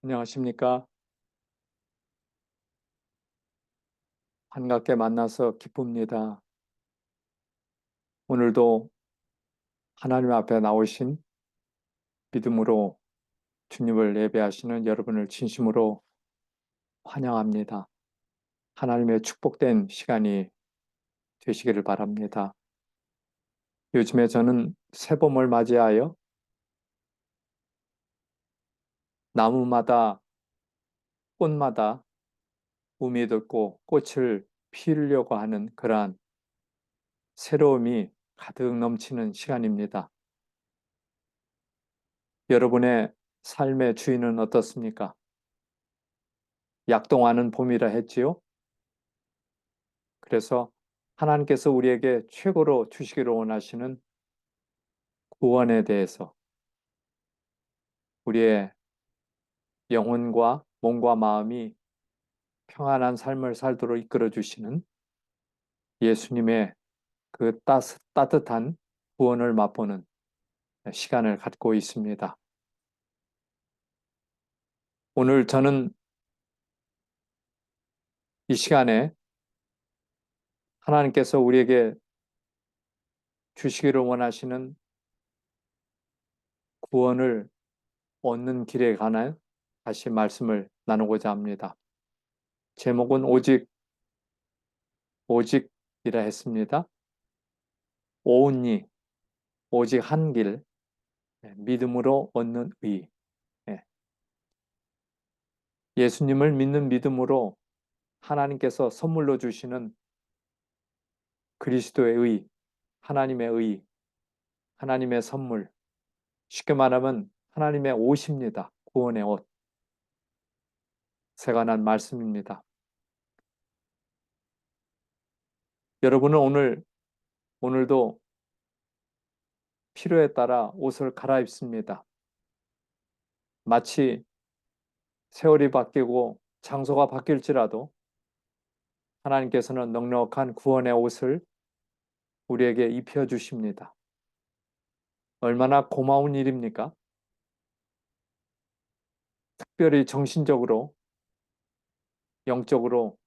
안녕하십니까? 반갑게 만나서 기쁩니다. 오늘도 하나님 앞에 나오신 믿음으로 주님을 예배하시는 여러분을 진심으로 환영합니다. 하나님의 축복된 시간이 되시기를 바랍니다. 요즘에 저는 새봄을 맞이하여 나무마다 꽃마다 움이 돋고 꽃을 피우려고 하는 그러한 새로움이 가득 넘치는 시간입니다. 여러분의 삶의 주인은 어떻습니까? 약동하는 봄이라 했지요? 그래서 하나님께서 우리에게 최고로 주시기를 원하시는 구원에 대해서 우리의 영혼과 몸과 마음이 평안한 삶을 살도록 이끌어 주시는 예수님의 그 따뜻한 구원을 맛보는 시간을 갖고 있습니다. 오늘 저는 이 시간에 하나님께서 우리에게 주시기를 원하시는 구원을 얻는 길에 관한 다시 말씀을 나누고자 합니다. 제목은 오직이라 했습니다. 오은니 오직 한 길, 믿음으로 얻는 의. 예. 예수님을 믿는 믿음으로 하나님께서 선물로 주시는 그리스도의 의, 하나님의 의, 하나님의 선물. 쉽게 말하면 하나님의 옷입니다. 구원의 옷. 새가 난 말씀입니다. 여러분은 오늘도 필요에 따라 옷을 갈아입습니다. 마치 세월이 바뀌고 장소가 바뀔지라도 하나님께서는 넉넉한 구원의 옷을 우리에게 입혀주십니다. 얼마나 고마운 일입니까? 특별히 정신적으로, 영적으로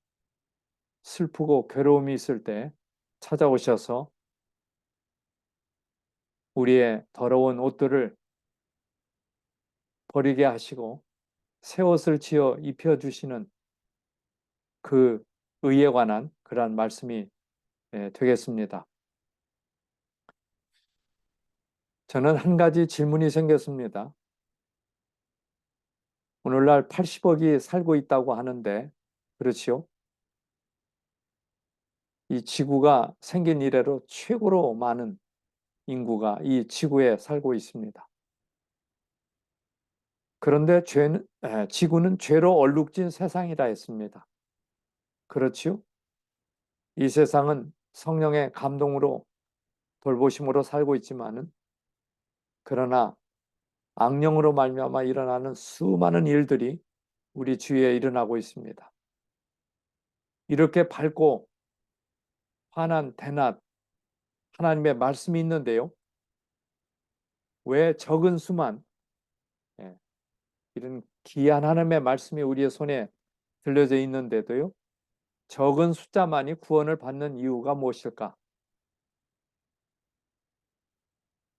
슬프고 괴로움이 있을 때 찾아오셔서 우리의 더러운 옷들을 버리게 하시고 새 옷을 지어 입혀주시는 그 의에 관한 그러한 말씀이 되겠습니다. 저는 한 가지 질문이 생겼습니다. 오늘날 80억이 살고 있다고 하는데 그렇지요? 이 지구가 생긴 이래로 최고로 많은 인구가 이 지구에 살고 있습니다. 그런데 지구는 죄로 얼룩진 세상이라 했습니다. 그렇지요? 이 세상은 성령의 감동으로 돌보심으로 살고 있지만은 그러나 악령으로 말미암아 일어나는 수많은 일들이 우리 주위에 일어나고 있습니다. 이렇게 밝고 환한 대낮 하나님의 말씀이 있는데요. 왜 적은 수만 예, 이런 귀한 하나님의 말씀이 우리의 손에 들려져 있는데도요. 적은 숫자만이 구원을 받는 이유가 무엇일까?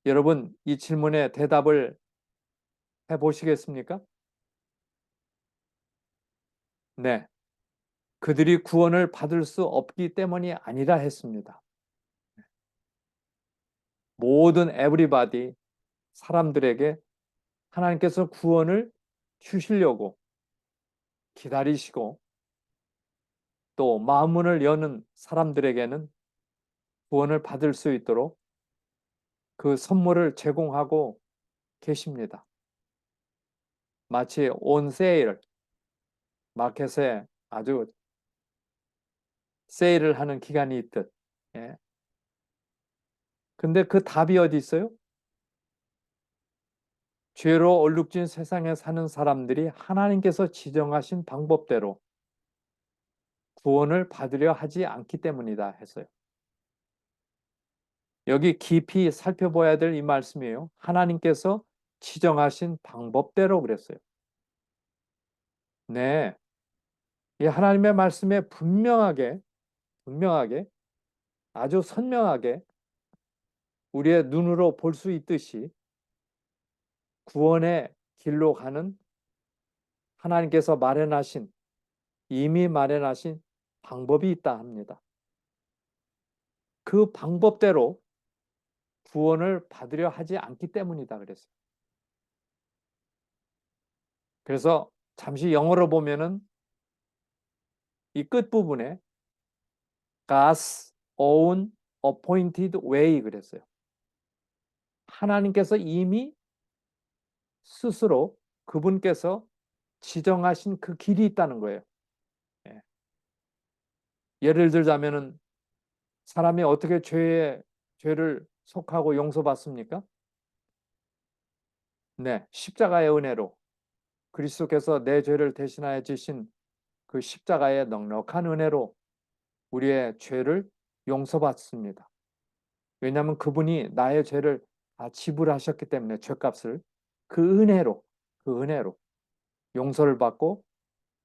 여러분 이 질문에 대답을 해보시겠습니까? 네. 그들이 구원을 받을 수 없기 때문이 아니라 했습니다. 모든 everybody 사람들에게 하나님께서 구원을 주시려고 기다리시고 또 마음문을 여는 사람들에게는 구원을 받을 수 있도록 그 선물을 제공하고 계십니다. 마치 온 세일 마켓에 아주 세일을 하는 기간이 있듯. 예. 근데 그 답이 어디 있어요? 죄로 얼룩진 세상에 사는 사람들이 하나님께서 지정하신 방법대로 구원을 받으려 하지 않기 때문이다 했어요. 여기 깊이 살펴봐야 될 이 말씀이에요. 하나님께서 지정하신 방법대로 그랬어요. 네. 이 하나님의 말씀에 분명하게, 아주 선명하게 우리의 눈으로 볼 수 있듯이 구원의 길로 가는 하나님께서 이미 마련하신 방법이 있다 합니다. 그 방법대로 구원을 받으려 하지 않기 때문이다 그랬어요. 그래서 잠시 영어로 보면은 이 끝부분에 God's own appointed way 그랬어요. 하나님께서 이미 스스로 그분께서 지정하신 그 길이 있다는 거예요. 예. 예를 들자면은 사람이 어떻게 죄를 속하고 용서받습니까? 네, 십자가의 은혜로 그리스도께서 내 죄를 대신하여 지신 그 십자가의 넉넉한 은혜로 우리의 죄를 용서받습니다. 왜냐하면 그분이 나의 죄를 다 지불하셨기 때문에 죄값을 그 은혜로 용서를 받고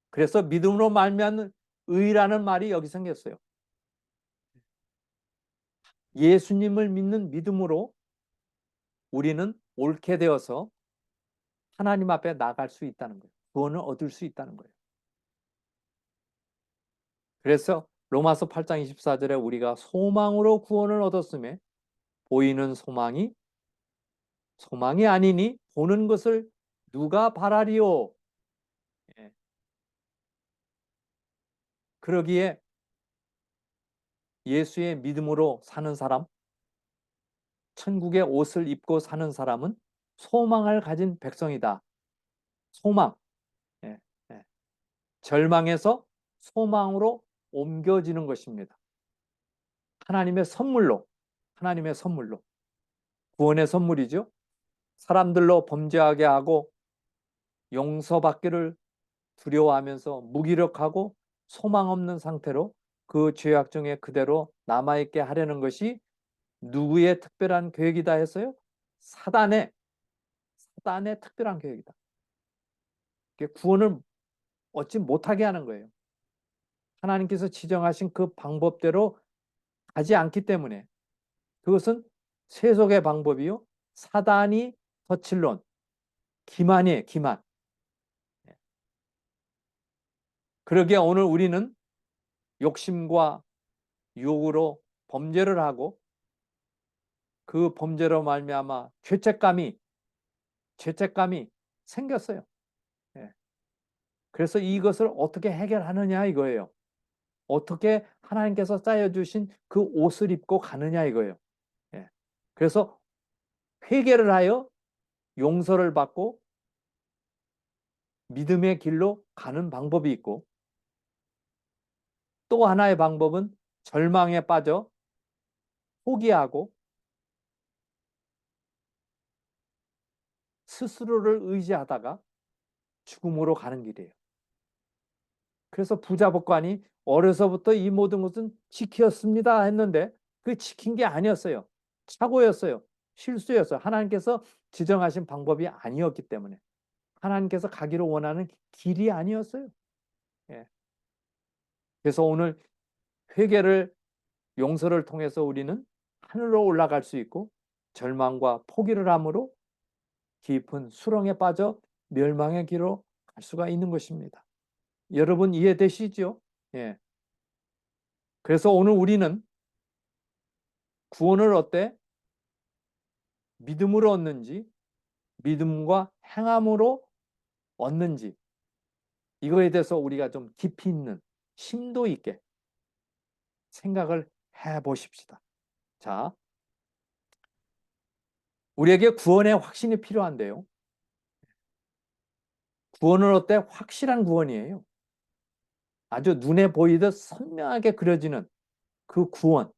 그래서 믿음으로 말미암는 의라는 말이 여기 생겼어요. 예수님을 믿는 믿음으로 우리는 옳게 되어서 하나님 앞에 나갈 수 있다는 거예요. 구원을 얻을 수 있다는 거예요. 그래서 로마서 8장 24절에 우리가 소망으로 구원을 얻었음에 보이는 소망이 아니니 보는 것을 누가 바라리요? 예. 그러기에 예수의 믿음으로 사는 사람, 천국의 옷을 입고 사는 사람은 소망을 가진 백성이다. 소망. 예, 예. 절망에서 소망으로 옮겨지는 것입니다. 하나님의 선물로. 구원의 선물이죠. 사람들로 범죄하게 하고 용서받기를 두려워하면서 무기력하고 소망 없는 상태로 그 죄악 중에 그대로 남아있게 하려는 것이 누구의 특별한 계획이다 했어요? 사단의 특별한 계획이다. 구원을 얻지 못하게 하는 거예요. 하나님께서 지정하신 그 방법대로 가지 않기 때문에 그것은 세속의 방법이요. 사단이 거칠론 기만이에요. 기만. 그러기에 오늘 우리는 욕심과 유혹으로 범죄를 하고 그 범죄로 말미암아 죄책감이 생겼어요. 예. 그래서 이것을 어떻게 해결하느냐 이거예요. 어떻게 하나님께서 짜여주신 그 옷을 입고 가느냐 이거예요. 예. 그래서 회개를 하여 용서를 받고 믿음의 길로 가는 방법이 있고 또 하나의 방법은 절망에 빠져 포기하고 스스로를 의지하다가 죽음으로 가는 길이에요. 그래서 부자 법관이 어려서부터 이 모든 것은 지켰습니다 했는데 그 지킨 게 아니었어요. 착오였어요. 실수였어요. 하나님께서 지정하신 방법이 아니었기 때문에 하나님께서 가기를 원하는 길이 아니었어요. 예. 그래서 오늘 회개를 용서를 통해서 우리는 하늘로 올라갈 수 있고 절망과 포기를 함으로 깊은 수렁에 빠져 멸망의 길로 갈 수가 있는 것입니다. 여러분 이해되시죠? 예. 그래서 오늘 우리는 구원을 어때? 믿음으로 얻는지, 믿음과 행함으로 얻는지, 이거에 대해서 우리가 좀 깊이 있는 심도 있게 생각을 해 보십시다. 자, 우리에게 구원의 확신이 필요한데요. 구원은 어때? 확실한 구원이에요. 아주 눈에 보이듯 선명하게 그려지는 그 구원.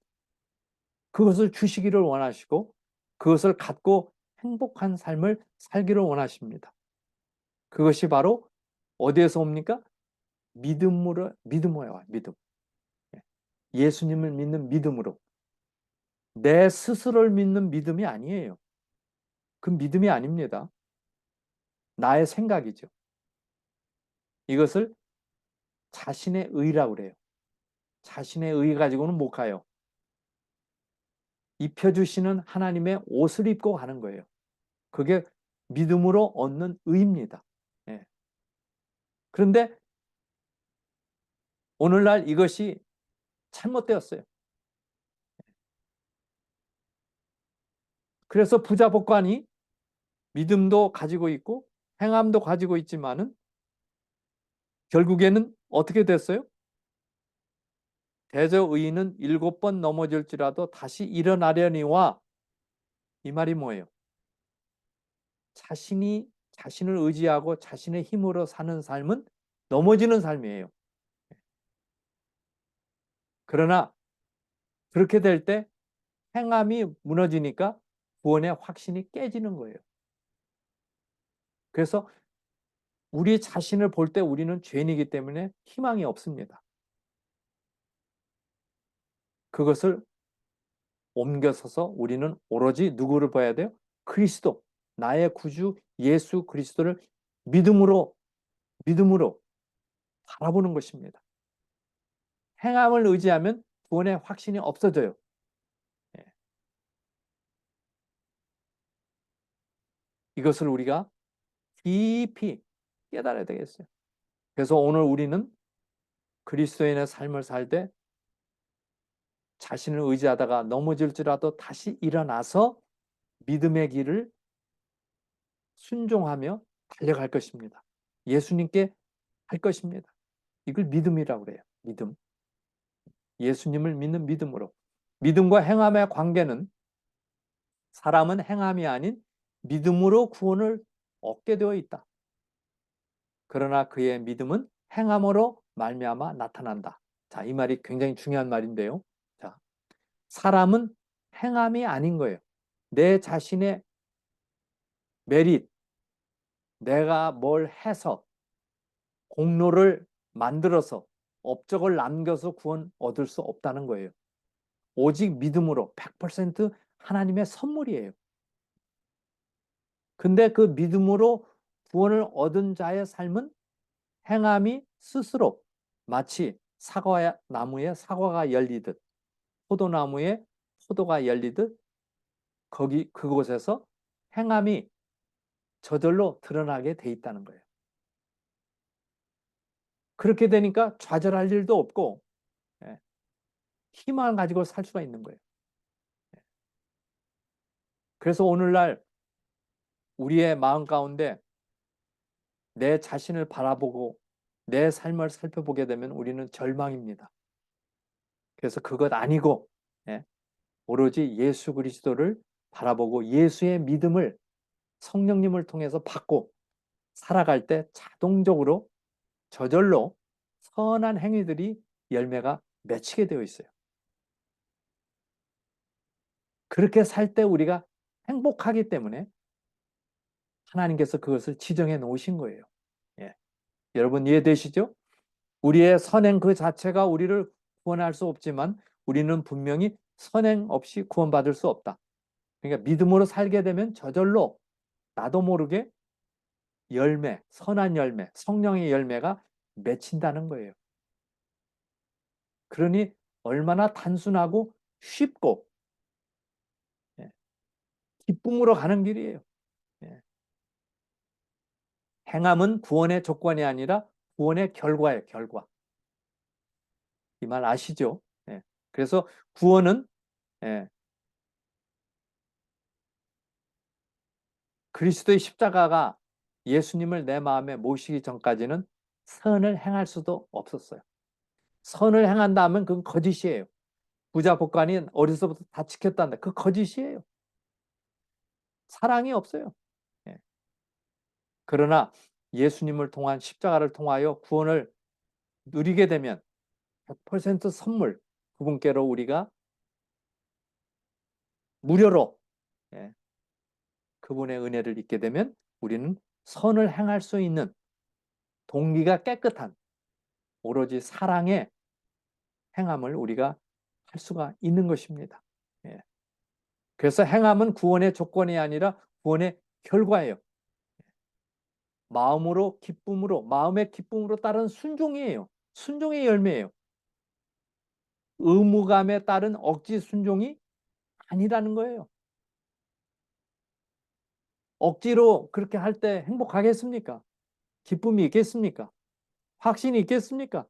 그것을 주시기를 원하시고 그것을 갖고 행복한 삶을 살기를 원하십니다. 그것이 바로 어디에서 옵니까? 믿음으로 와요. 믿음. 예수님을 믿는 믿음으로. 내 스스로를 믿는 믿음이 아니에요. 그 믿음이 아닙니다. 나의 생각이죠. 이것을 자신의 의라고 그래요. 자신의 의 가지고는 못 가요. 입혀주시는 하나님의 옷을 입고 가는 거예요. 그게 믿음으로 얻는 의입니다. 예. 그런데 오늘날 이것이 잘못되었어요. 그래서 부자 복관이 믿음도 가지고 있고 행함도 가지고 있지만은 결국에는 어떻게 됐어요? 대저 의인은 7번 넘어질지라도 다시 일어나려니와, 이 말이 뭐예요? 자신을 의지하고 자신의 힘으로 사는 삶은 넘어지는 삶이에요. 그러나 그렇게 될 때 행함이 무너지니까 구원의 확신이 깨지는 거예요. 그래서 우리 자신을 볼 때 우리는 죄인이기 때문에 희망이 없습니다. 그것을 옮겨서서 우리는 오로지 누구를 봐야 돼요? 그리스도, 나의 구주 예수 그리스도를 믿음으로 바라보는 것입니다. 행함을 의지하면 구원의 확신이 없어져요. 예. 이것을 우리가 깊이 깨달아야 되겠어요. 그래서 오늘 우리는 그리스도인의 삶을 살 때 자신을 의지하다가 넘어질지라도 다시 일어나서 믿음의 길을 순종하며 달려갈 것입니다. 예수님께 할 것입니다. 이걸 믿음이라고 그래요. 믿음. 예수님을 믿는 믿음으로. 믿음과 행함의 관계는 사람은 행함이 아닌 믿음으로 구원을 얻게 되어 있다. 그러나 그의 믿음은 행함으로 말미암아 나타난다. 자, 이 말이 굉장히 중요한 말인데요. 자, 사람은 행함이 아닌 거예요. 내 자신의 메릿, 내가 뭘 해서 공로를 만들어서 업적을 남겨서 구원 얻을 수 없다는 거예요. 오직 믿음으로 100% 하나님의 선물이에요. 근데 그 믿음으로 구원을 얻은 자의 삶은 행함이 스스로 마치 사과나무에 사과가 열리듯 포도나무에 포도가 열리듯 그곳에서 행함이 저절로 드러나게 돼 있다는 거예요. 그렇게 되니까 좌절할 일도 없고 희망을 가지고 살 수가 있는 거예요. 그래서 오늘날 우리의 마음 가운데 내 자신을 바라보고 내 삶을 살펴보게 되면 우리는 절망입니다. 그래서 그것 아니고 오로지 예수 그리스도를 바라보고 예수의 믿음을 성령님을 통해서 받고 살아갈 때 자동적으로 저절로 선한 행위들이 열매가 맺히게 되어 있어요. 그렇게 살 때 우리가 행복하기 때문에 하나님께서 그것을 지정해 놓으신 거예요. 예. 여러분 이해되시죠? 우리의 선행 그 자체가 우리를 구원할 수 없지만 우리는 분명히 선행 없이 구원받을 수 없다. 그러니까 믿음으로 살게 되면 저절로 나도 모르게 열매, 선한 열매, 성령의 열매가 맺힌다는 거예요. 그러니 얼마나 단순하고 쉽고 기쁨으로 가는 길이에요. 행함은 구원의 조건이 아니라 구원의 결과예요. 결과. 이 말 아시죠? 그래서 구원은 그리스도의 십자가가 예수님을 내 마음에 모시기 전까지는 선을 행할 수도 없었어요. 선을 행한다 하면 그건 거짓이에요. 부자 복관이 어려서부터 다 지켰다는데 그 거짓이에요. 사랑이 없어요. 그러나 예수님을 통한 십자가를 통하여 구원을 누리게 되면 100% 선물, 그분께로 우리가 무료로 그분의 은혜를 입게 되면 우리는 선을 행할 수 있는 동기가 깨끗한 오로지 사랑의 행함을 우리가 할 수가 있는 것입니다. 그래서 행함은 구원의 조건이 아니라 구원의 결과예요. 마음으로 기쁨으로, 마음의 기쁨으로 따른 순종이에요. 순종의 열매예요. 의무감에 따른 억지 순종이 아니라는 거예요. 억지로 그렇게 할 때 행복하겠습니까? 기쁨이 있겠습니까? 확신이 있겠습니까?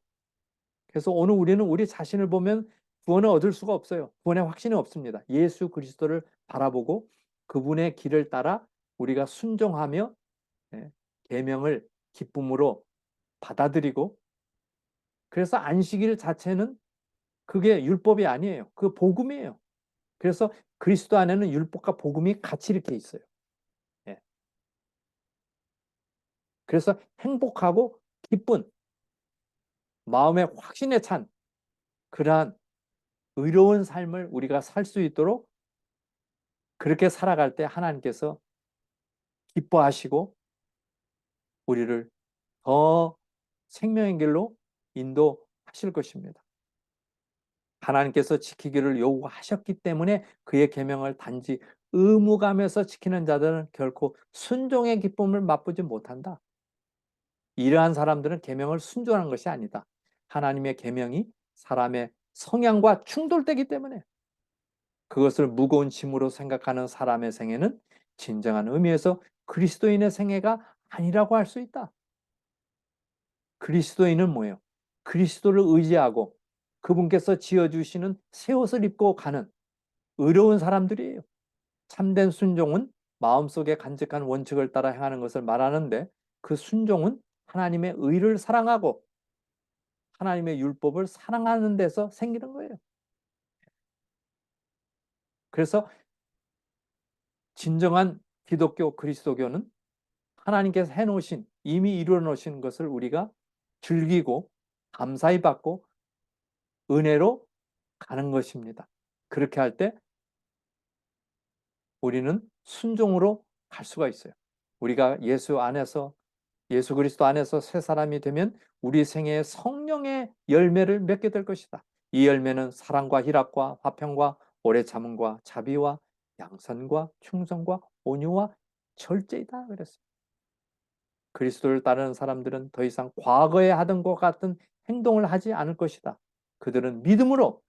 그래서 오늘 우리는 우리 자신을 보면 구원을 얻을 수가 없어요. 구원의 확신이 없습니다. 예수 그리스도를 바라보고 그분의 길을 따라 우리가 순종하며 계명을 기쁨으로 받아들이고, 그래서 안식일 자체는 그게 율법이 아니에요. 그 복음이에요. 그래서 그리스도 안에는 율법과 복음이 같이 이렇게 있어요. 예. 그래서 행복하고 기쁜 마음의 확신에 찬 그러한 의로운 삶을 우리가 살 수 있도록, 그렇게 살아갈 때 하나님께서 기뻐하시고 우리를 더 생명의 길로 인도하실 것입니다. 하나님께서 지키기를 요구하셨기 때문에 그의 계명을 단지 의무감에서 지키는 자들은 결코 순종의 기쁨을 맛보지 못한다. 이러한 사람들은 계명을 순종하는 것이 아니다. 하나님의 계명이 사람의 성향과 충돌되기 때문에 그것을 무거운 짐으로 생각하는 사람의 생애는 진정한 의미에서 그리스도인의 생애가 아니라고 할 수 있다. 그리스도인은 뭐예요? 그리스도를 의지하고 그분께서 지어주시는 새 옷을 입고 가는 의로운 사람들이에요. 참된 순종은 마음속에 간직한 원칙을 따라 행하는 것을 말하는데, 그 순종은 하나님의 의를 사랑하고 하나님의 율법을 사랑하는 데서 생기는 거예요. 그래서 진정한 기독교 그리스도교는 하나님께서 해놓으신, 이미 이루어 놓으신 것을 우리가 즐기고 감사히 받고 은혜로 가는 것입니다. 그렇게 할 때 우리는 순종으로 갈 수가 있어요. 우리가 예수 그리스도 안에서 새 사람이 되면 우리 생애에 성령의 열매를 맺게 될 것이다. 이 열매는 사랑과 희락과 화평과 오래 참음과 자비와 양선과 충성과 온유와 절제이다 그랬어요. 그리스도를 따르는 사람들은 더 이상 과거에 하던 것 같은 행동을 하지 않을 것이다. 그들은 믿음으로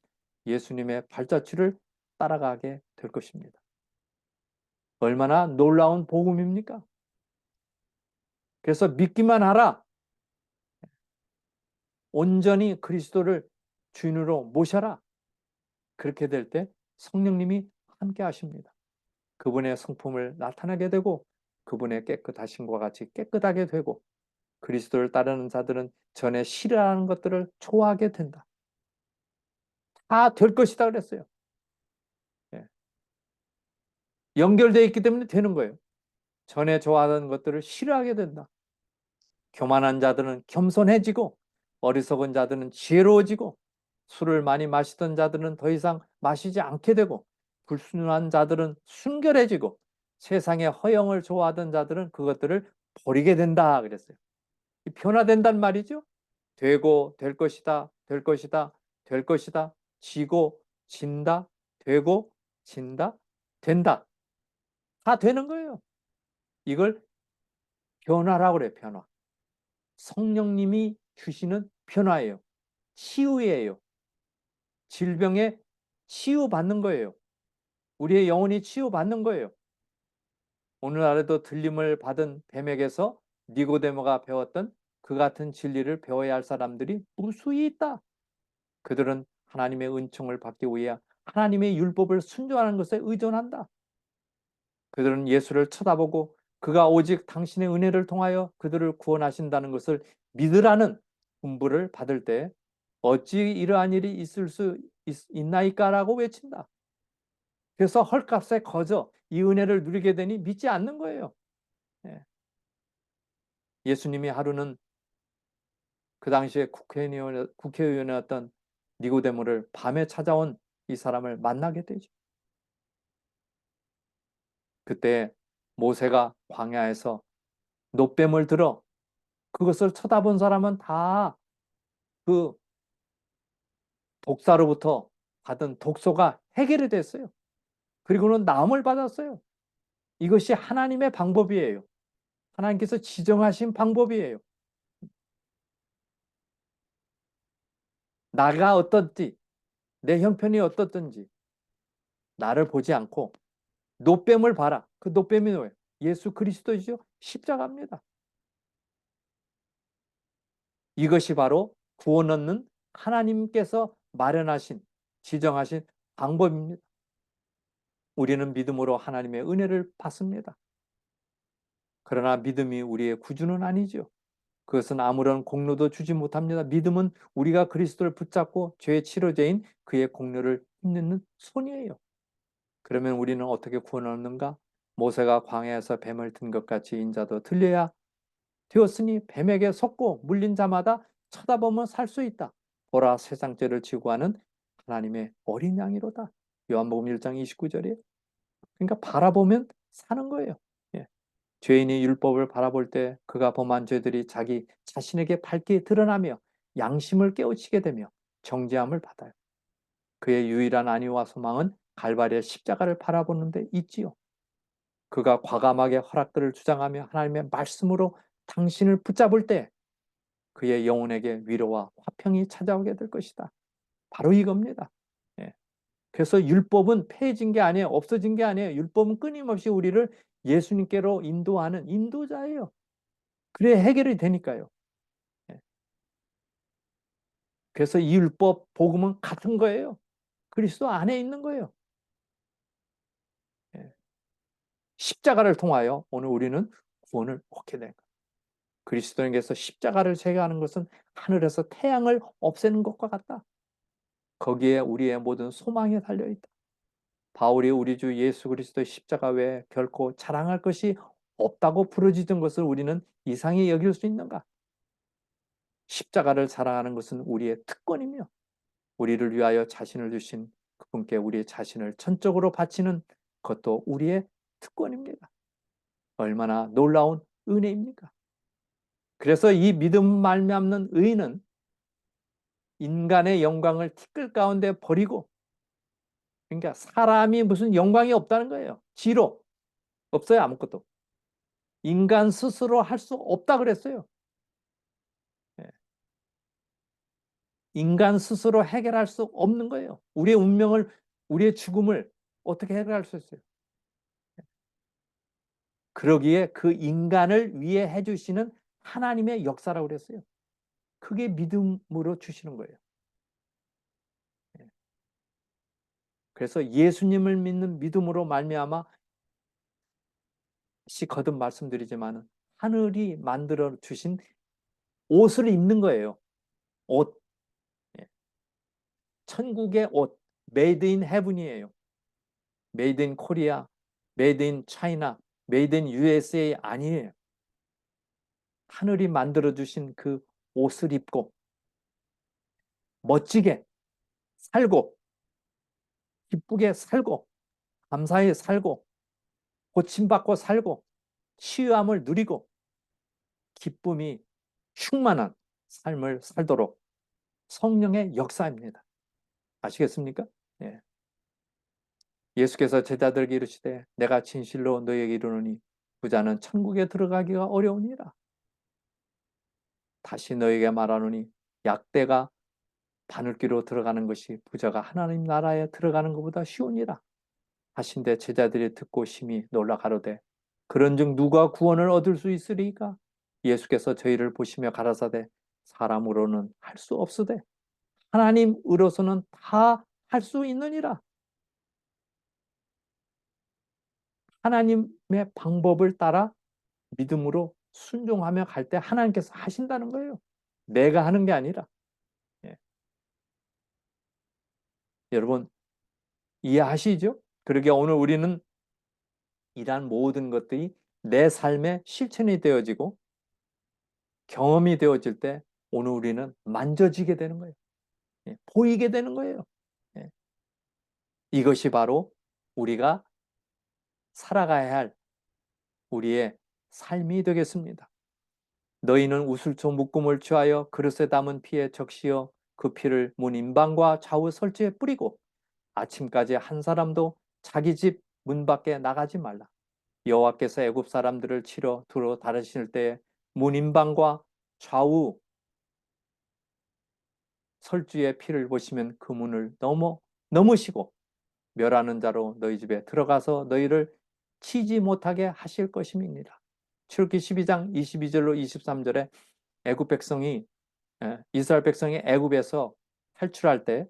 예수님의 발자취를 따라가게 될 것입니다. 얼마나 놀라운 복음입니까? 그래서 믿기만 하라. 온전히 그리스도를 주인으로 모셔라. 그렇게 될 때 성령님이 함께 하십니다. 그분의 성품을 나타내게 되고 그분의 깨끗하심과 같이 깨끗하게 되고, 그리스도를 따르는 자들은 전에 싫어하는 것들을 좋아하게 된다. 다 될 것이다 그랬어요. 예. 연결되어 있기 때문에 되는 거예요. 전에 좋아하던 것들을 싫어하게 된다. 교만한 자들은 겸손해지고 어리석은 자들은 지혜로워지고 술을 많이 마시던 자들은 더 이상 마시지 않게 되고 불순한 자들은 순결해지고 세상의 허영을 좋아하던 자들은 그것들을 버리게 된다 그랬어요. 변화된단 말이죠. 되고 될 것이다, 될 것이다, 될 것이다, 지고 진다, 되고 진다, 된다. 다 되는 거예요. 이걸 변화라고 그래요. 변화. 성령님이 주시는 변화예요. 치유예요. 질병에 치유받는 거예요. 우리의 영혼이 치유받는 거예요. 오늘날에도 들림을 받은 뱀에게서 니고데모가 배웠던 그 같은 진리를 배워야 할 사람들이 무수히 있다. 그들은 하나님의 은총을 받기 위해 하나님의 율법을 순종하는 것에 의존한다. 그들은 예수를 쳐다보고 그가 오직 당신의 은혜를 통하여 그들을 구원하신다는 것을 믿으라는 분부를 받을 때 어찌 이러한 일이 있을 수 있나이까라고 외친다. 그래서 헐값에 거저 이 은혜를 누리게 되니 믿지 않는 거예요. 예. 예수님이 하루는 그 당시에 국회의원이었던 니고데모를 밤에 찾아온 이 사람을 만나게 되죠. 그때 모세가 광야에서 놋뱀을 들어 그것을 쳐다본 사람은 다 그 독사로부터 받은 독소가 해결이 됐어요. 그리고는 나음을 받았어요. 이것이 하나님의 방법이에요. 하나님께서 지정하신 방법이에요. 나가 어떻지, 내 형편이 어떻든지 나를 보지 않고 노뱀을 봐라. 그 노뱀이 뭐예요? 예수 그리스도이죠. 십자가입니다. 이것이 바로 구원 얻는 하나님께서 마련하신, 지정하신 방법입니다. 우리는 믿음으로 하나님의 은혜를 받습니다. 그러나 믿음이 우리의 구주는 아니죠. 그것은 아무런 공로도 주지 못합니다. 믿음은 우리가 그리스도를 붙잡고 죄의 치료제인 그의 공로를 힘쓰는 손이에요. 그러면 우리는 어떻게 구원을 얻는가? 모세가 광야에서 뱀을 든 것 같이 인자도 들려야 되었으니 뱀에게 속고 물린 자마다 쳐다보면 살 수 있다. 보라, 세상 죄를 지고 하는 하나님의 어린 양이로다. 요한복음 1장 29절이에요. 그러니까 바라보면 사는 거예요. 예. 죄인이 율법을 바라볼 때 그가 범한 죄들이 자기 자신에게 밝게 드러나며 양심을 깨우치게 되며 정죄함을 받아요. 그의 유일한 안위와 소망은 갈바리의 십자가를 바라보는 데 있지요. 그가 과감하게 허락들을 주장하며 하나님의 말씀으로 당신을 붙잡을 때 그의 영혼에게 위로와 화평이 찾아오게 될 것이다. 바로 이겁니다. 예. 그래서 율법은 폐해진 게 아니에요. 없어진 게 아니에요. 율법은 끊임없이 우리를 예수님께로 인도하는 인도자예요. 그래야 해결이 되니까요. 예. 그래서 이 율법, 복음은 같은 거예요. 그리스도 안에 있는 거예요. 예. 십자가를 통하여 오늘 우리는 구원을 얻게 된 거예요. 그리스도인께서 십자가를 제거하는 것은 하늘에서 태양을 없애는 것과 같다. 거기에 우리의 모든 소망이 달려있다. 바울이 우리 주 예수 그리스도의 십자가 외에 결코 자랑할 것이 없다고 부르짖은 것을 우리는 이상히 여길 수 있는가? 십자가를 자랑하는 것은 우리의 특권이며 우리를 위하여 자신을 주신 그분께 우리의 자신을 전적으로 바치는 것도 우리의 특권입니다. 얼마나 놀라운 은혜입니까? 그래서 이 믿음 말미암는 의인은 인간의 영광을 티끌 가운데 버리고, 그러니까 사람이 무슨 영광이 없다는 거예요. 지로 없어요. 아무것도. 인간 스스로 할 수 없다 그랬어요. 인간 스스로 해결할 수 없는 거예요. 우리의 운명을, 우리의 죽음을 어떻게 해결할 수 있어요? 그러기에 그 인간을 위해 해주시는 하나님의 역사라고 그랬어요. 그게 믿음으로 주시는 거예요. 그래서 예수님을 믿는 믿음으로 말미암아, 거듭 말씀드리지만 하늘이 만들어 주신 옷을 입는 거예요. 옷. 천국의 옷. 메이드 인 헤븐이에요. 메이드 인 코리아, 메이드 인 차이나, 메이드 인 USA 아니에요. 하늘이 만들어 주신 그 옷을 입고 멋지게 살고 기쁘게 살고 감사히 살고 고침받고 살고 치유함을 누리고 기쁨이 충만한 삶을 살도록 성령의 역사입니다. 아시겠습니까? 예. 예수께서 제자들에게 이르시되 내가 진실로 너희에게 이르노니 부자는 천국에 들어가기가 어려우니라. 다시 너희에게 말하노니 약대가 바늘귀로 들어가는 것이 부자가 하나님 나라에 들어가는 것보다 쉬우니라 하신데 제자들이 듣고 심히 놀라 가로되 그런즉 누가 구원을 얻을 수 있으리까? 예수께서 저희를 보시며 가라사대 사람으로는 할 수 없으되 하나님으로서는 다 할 수 있느니라. 하나님의 방법을 따라 믿음으로 순종하며 갈 때 하나님께서 하신다는 거예요. 내가 하는 게 아니라. 예. 여러분 이해하시죠? 그러게 오늘 우리는 이러한 모든 것들이 내 삶의 실천이 되어지고 경험이 되어질 때 오늘 우리는 만져지게 되는 거예요. 예. 보이게 되는 거예요. 예. 이것이 바로 우리가 살아가야 할 우리의 삶이 되겠습니다. 너희는 우슬초 묶음을 취하여 그릇에 담은 피에 적시어 그 피를 문 인방과 좌우 설치에 뿌리고 아침까지 한 사람도 자기 집 문 밖에 나가지 말라. 여호와께서 애굽 사람들을 치러 두루 다루실 때에 문인방과 좌우 설주의 피를 보시면 그 문을 넘으시고 멸하는 자로 너희 집에 들어가서 너희를 치지 못하게 하실 것임이니라. 출애굽기 12장 22절로 23절에 애굽 백성이 이스라엘 백성이 애굽에서 탈출할 때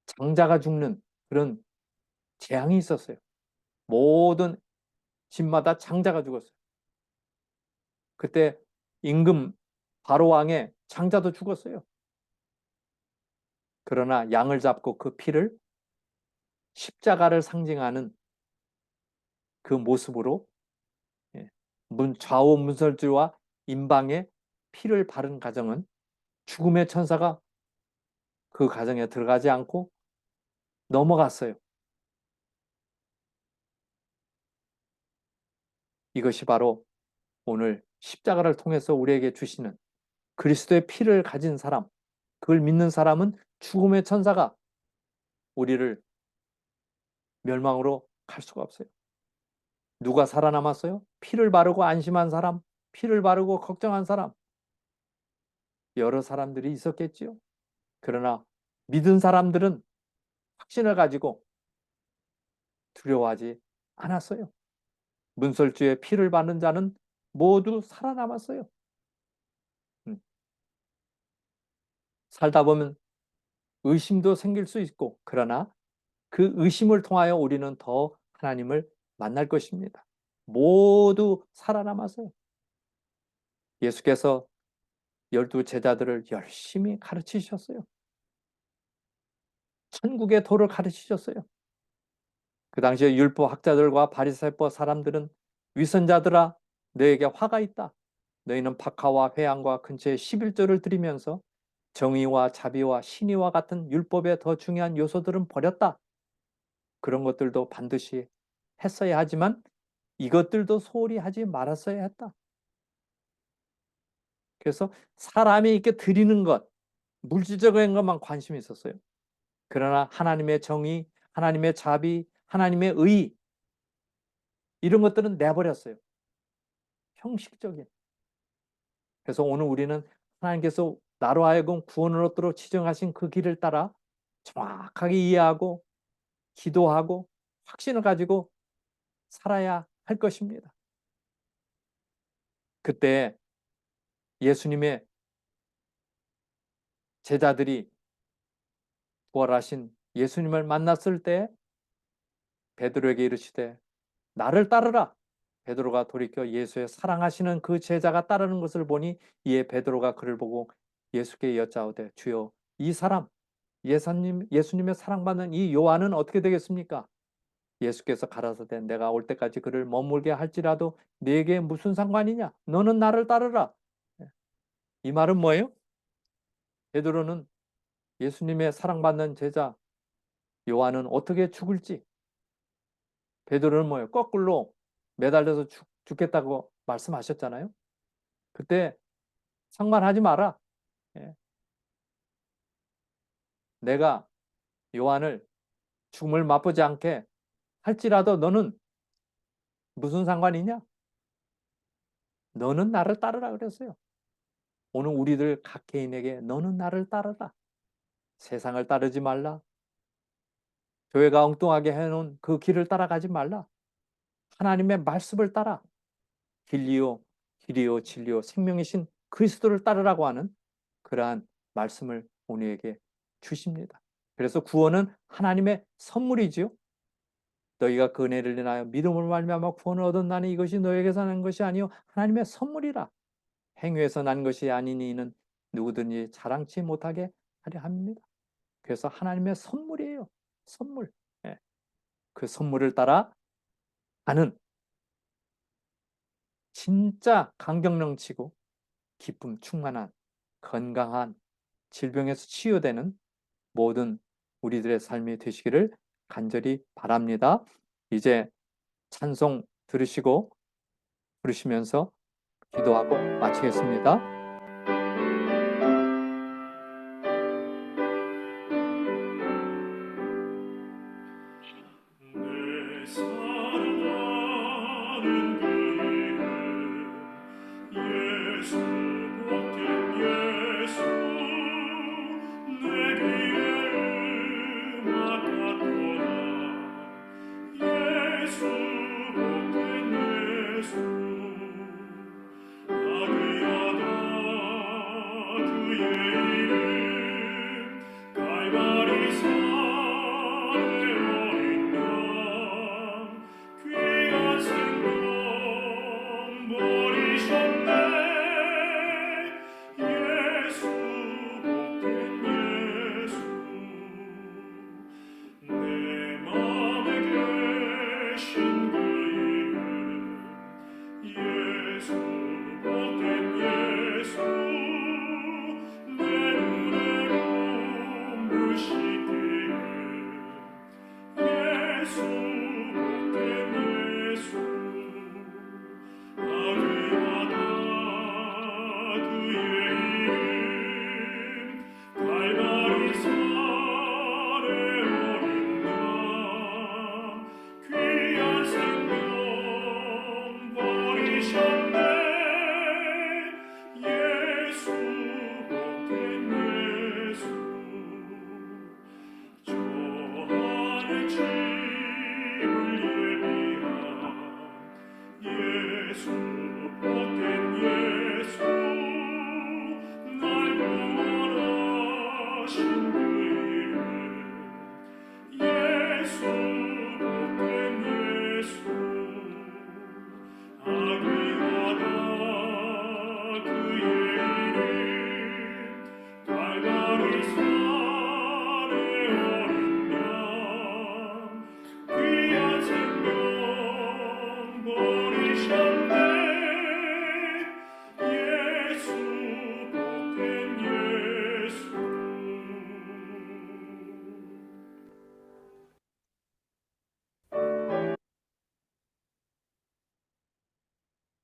장자가 죽는 그런 재앙이 있었어요. 모든 집마다 장자가 죽었어요. 그때 임금 바로 왕의 장자도 죽었어요. 그러나 양을 잡고 그 피를 십자가를 상징하는 그 모습으로 좌우 문설주와 임방에 피를 바른 가정은 죽음의 천사가 그 가정에 들어가지 않고 넘어갔어요. 이것이 바로 오늘 십자가를 통해서 우리에게 주시는 그리스도의 피를 가진 사람, 그걸 믿는 사람은 죽음의 천사가 우리를 멸망으로 갈 수가 없어요. 누가 살아남았어요? 피를 바르고 안심한 사람, 피를 바르고 걱정한 사람, 여러 사람들이 있었겠지요. 그러나 믿은 사람들은 확신을 가지고 두려워하지 않았어요. 문설주의 피를 바른 자는 모두 살아남았어요. 살다 보면 의심도 생길 수 있고, 그러나 그 의심을 통하여 우리는 더 하나님을 만날 것입니다. 모두 살아남았어요. 예수께서 12 제자들을 열심히 가르치셨어요. 천국의 도를 가르치셨어요. 그 당시에 율법 학자들과 바리새파 사람들은 위선자들아 너에게 화가 있다. 너희는 박하와 회양과 근처에 11조를 드리면서 정의와 자비와 신의와 같은 율법의 더 중요한 요소들은 버렸다. 그런 것들도 반드시 했어야 하지만 이것들도 소홀히 하지 말았어야 했다. 그래서 사람이 이렇게 드리는 것, 물질적인 것만 관심이 있었어요. 그러나 하나님의 정의, 하나님의 자비, 하나님의 의 이런 것들은 내버렸어요. 형식적인. 그래서 오늘 우리는 하나님께서 나로 하여금 구원을 얻도록 지정하신 그 길을 따라 정확하게 이해하고 기도하고 확신을 가지고 살아야 할 것입니다. 그때 예수님의 제자들이 부활하신 예수님을 만났을 때 베드로에게 이르시되 나를 따르라. 베드로가 돌이켜 예수의 사랑하시는 그 제자가 따르는 것을 보니 이에 베드로가 그를 보고 예수께 여짜오되 주여 이 사람 예수님의 사랑받는 이 요한은 어떻게 되겠습니까? 예수께서 가라사대 내가 올 때까지 그를 머물게 할지라도 네게 무슨 상관이냐? 너는 나를 따르라. 이 말은 뭐예요? 베드로는 예수님의 사랑받는 제자 요한은 어떻게 죽을지, 베드로는 뭐예요? 거꾸로 매달려서 죽겠다고 말씀하셨잖아요. 그때 상관하지 마라. 예. 내가 요한을 죽음을 맛보지 않게 할지라도 너는 무슨 상관이냐? 너는 나를 따르라 그랬어요. 오늘 우리들 각 개인에게 너는 나를 따르라. 세상을 따르지 말라. 교회가 엉뚱하게 해놓은 그 길을 따라가지 말라. 하나님의 말씀을 따라 길이요 길이요 진리요 생명이신 그리스도를 따르라고 하는 그러한 말씀을 우리에게 주십니다. 그래서 구원은 하나님의 선물이지요. 너희가 그 은혜를 인하여 믿음으로 말미암아 구원을 얻었나니 이것이 너에게서 난 것이 아니요 하나님의 선물이라. 행위에서 난 것이 아니니 이는 누구든지 자랑치 못하게 하려 합니다. 그래서 하나님의 선물이에요. 선물. 예. 그 선물을 따라 가는 진짜 강경 넘치고 기쁨 충만한 건강한 질병에서 치유되는 모든 우리들의 삶이 되시기를 간절히 바랍니다. 이제 찬송 들으시고 부르시면서 기도하고 마치겠습니다. 내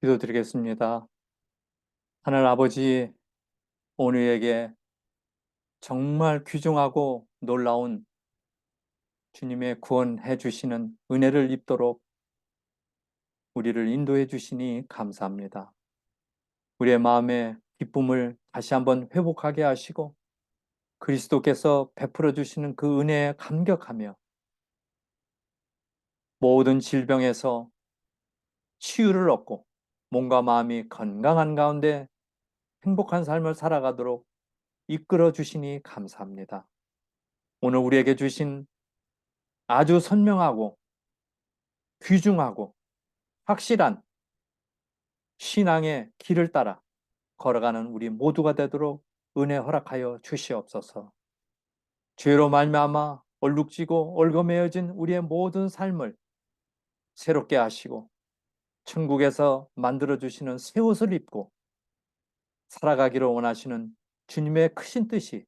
기도드리겠습니다. 하늘 아버지, 오늘에게 정말 귀중하고 놀라운 주님의 구원해 주시는 은혜를 입도록 우리를 인도해 주시니 감사합니다. 우리의 마음의 기쁨을 다시 한번 회복하게 하시고 그리스도께서 베풀어 주시는 그 은혜에 감격하며 모든 질병에서 치유를 얻고 몸과 마음이 건강한 가운데 행복한 삶을 살아가도록 이끌어 주시니 감사합니다. 오늘 우리에게 주신 아주 선명하고 귀중하고 확실한 신앙의 길을 따라 걸어가는 우리 모두가 되도록 은혜 허락하여 주시옵소서. 죄로 말미암아 얼룩지고 얼거매어진 우리의 모든 삶을 새롭게 하시고 천국에서 만들어주시는 새 옷을 입고 살아가기를 원하시는 주님의 크신 뜻이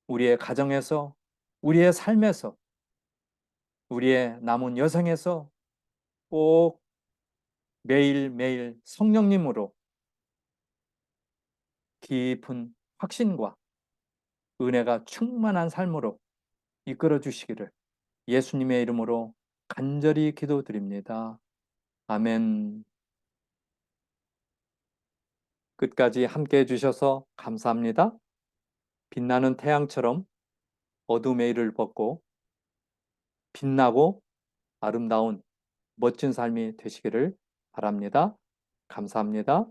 우리의 가정에서, 우리의 삶에서, 우리의 남은 여생에서 꼭 매일매일 성령님으로 깊은 확신과 은혜가 충만한 삶으로 이끌어 주시기를 예수님의 이름으로 간절히 기도드립니다. 아멘. 끝까지 함께 해주셔서 감사합니다. 빛나는 태양처럼 어둠의 일을 벗고 빛나고 아름다운 멋진 삶이 되시기를 바랍니다. 감사합니다.